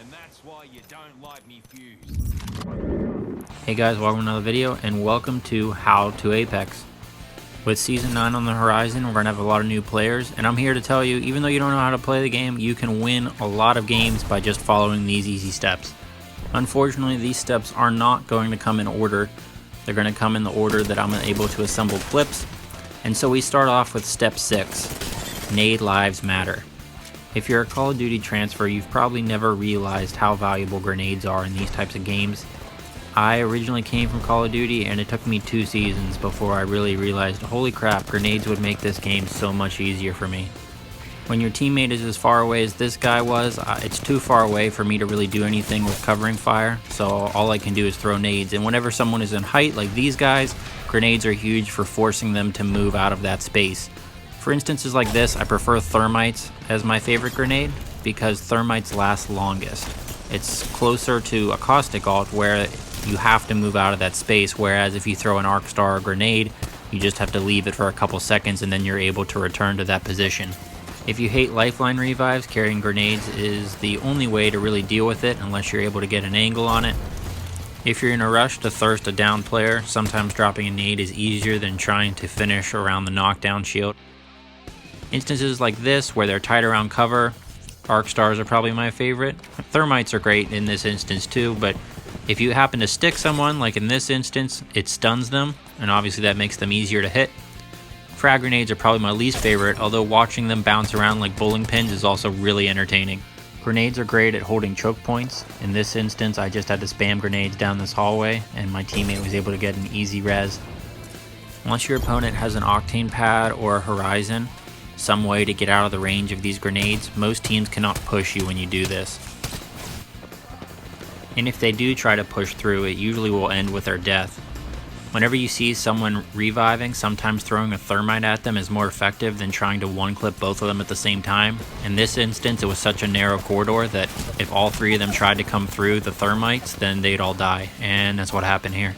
And that's why you don't light me fuse. Hey guys, welcome to another video and welcome to How to Apex. With Season 9 on the horizon, we're going to have a lot of new players, and I'm here to tell you, even though you don't know how to play the game, you can win a lot of games by just following these easy steps. Unfortunately, these steps are not going to come in order. They're going to come in the order that I'm able to assemble clips. And so we start off with step 6, Nade Lives Matter. If you're a Call of Duty transfer, you've probably never realized how valuable grenades are in these types of games. I originally came from Call of Duty, and it took me 2 seasons before I really realized, holy crap, grenades would make this game so much easier for me. When your teammate is as far away as this guy was, it's too far away for me to really do anything with covering fire, so all I can do is throw nades. And whenever someone is in height, like these guys, grenades are huge for forcing them to move out of that space. For instances like this, I prefer thermites as my favorite grenade because thermites last longest. It's closer to a caustic ult where you have to move out of that space, whereas if you throw an arc star or grenade, you just have to leave it for a couple seconds and then you're able to return to that position. If you hate lifeline revives, carrying grenades is the only way to really deal with it unless you're able to get an angle on it. If you're in a rush to thirst a down player, sometimes dropping a nade is easier than trying to finish around the knockdown shield. Instances like this, where they're tight around cover, arc stars are probably my favorite. Thermites are great in this instance too, but if you happen to stick someone, like in this instance, it stuns them, and obviously that makes them easier to hit. Frag grenades are probably my least favorite, although watching them bounce around like bowling pins is also really entertaining. Grenades are great at holding choke points. In this instance, I just had to spam grenades down this hallway, and my teammate was able to get an easy res. Once your opponent has an octane pad or a horizon, some way to get out of the range of these grenades, most teams cannot push you when you do this. And if they do try to push through, it usually will end with their death. Whenever you see someone reviving, sometimes throwing a thermite at them is more effective than trying to one-clip both of them at the same time. In this instance, it was such a narrow corridor that if all 3 of them tried to come through the thermites, then they'd all die, and that's what happened here.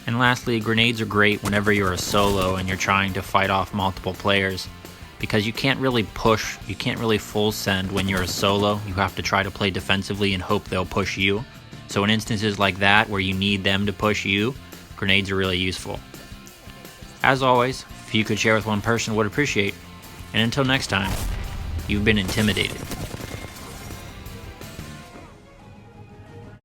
And lastly, grenades are great whenever you're a solo and you're trying to fight off multiple players, because you can't really push, you can't really full send when you're a solo. You have to try to play defensively and hope they'll push you. So in instances like that where you need them to push you, grenades are really useful. As always, if you could share with one person, would appreciate. And until next time, you've been intimidated.